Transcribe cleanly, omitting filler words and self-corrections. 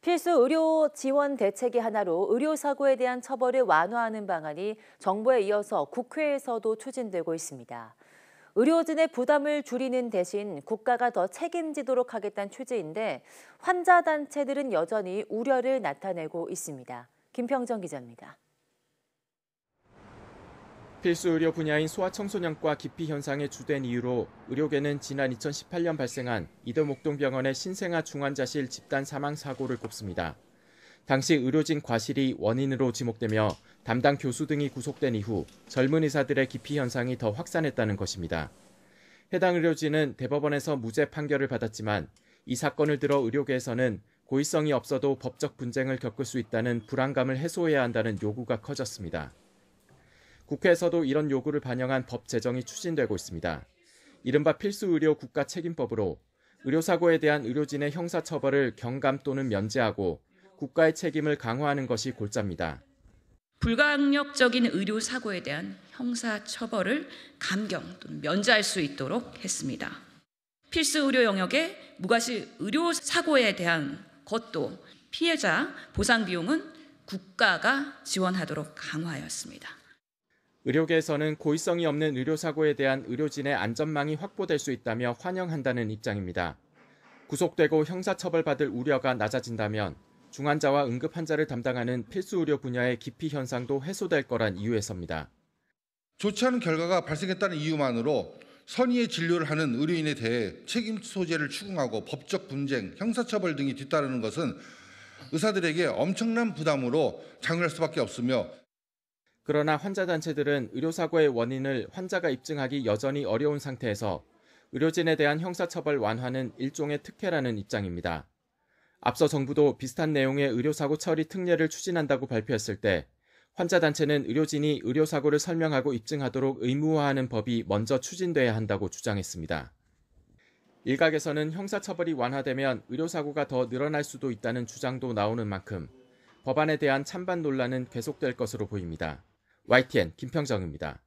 필수 의료 지원 대책이 하나로 의료사고에 대한 처벌을 완화하는 방안이 정부에 이어서 국회에서도 추진되고 있습니다. 의료진의 부담을 줄이는 대신 국가가 더 책임지도록 하겠다는 취지인데 환자 단체들은 여전히 우려를 나타내고 있습니다. 김평정 기자입니다. 필수 의료 분야인 소아청소년과 기피 현상의 주된 이유로 의료계는 지난 2018년 발생한 이도목동병원의 신생아 중환자실 집단 사망 사고를 꼽습니다. 당시 의료진 과실이 원인으로 지목되며 담당 교수 등이 구속된 이후 젊은 의사들의 기피 현상이 더 확산했다는 것입니다. 해당 의료진은 대법원에서 무죄 판결을 받았지만 이 사건을 들어 의료계에서는 고의성이 없어도 법적 분쟁을 겪을 수 있다는 불안감을 해소해야 한다는 요구가 커졌습니다. 국회에서도 이런 요구를 반영한 법 제정이 추진되고 있습니다. 이른바 필수의료 국가책임법으로 의료사고에 대한 의료진의 형사처벌을 경감 또는 면제하고 국가의 책임을 강화하는 것이 골자입니다. 불강력적인 의료사고에 대한 형사처벌을 감경 또는 면제할 수 있도록 했습니다. 필수의료 영역의 무과실 의료사고에 대한 것도 피해자 보상 비용은 국가가 지원하도록 강화하였습니다. 의료계에서는 고의성이 없는 의료사고에 대한 의료진의 안전망이 확보될 수 있다며 환영한다는 입장입니다. 구속되고 형사처벌받을 우려가 낮아진다면 중환자와 응급환자를 담당하는 필수의료 분야의 기피 현상도 해소될 거란 이유에서입니다. 좋지 않은 결과가 발생했다는 이유만으로 선의의 진료를 하는 의료인에 대해 책임 소재를 추궁하고 법적 분쟁, 형사처벌 등이 뒤따르는 것은 의사들에게 엄청난 부담으로 작용할 수밖에 없으며 그러나 환자 단체들은 의료사고의 원인을 환자가 입증하기 여전히 어려운 상태에서 의료진에 대한 형사처벌 완화는 일종의 특혜라는 입장입니다. 앞서 정부도 비슷한 내용의 의료사고 처리 특례를 추진한다고 발표했을 때 환자 단체는 의료진이 의료사고를 설명하고 입증하도록 의무화하는 법이 먼저 추진돼야 한다고 주장했습니다. 일각에서는 형사처벌이 완화되면 의료사고가 더 늘어날 수도 있다는 주장도 나오는 만큼 법안에 대한 찬반 논란은 계속될 것으로 보입니다. YTN 김평정입니다.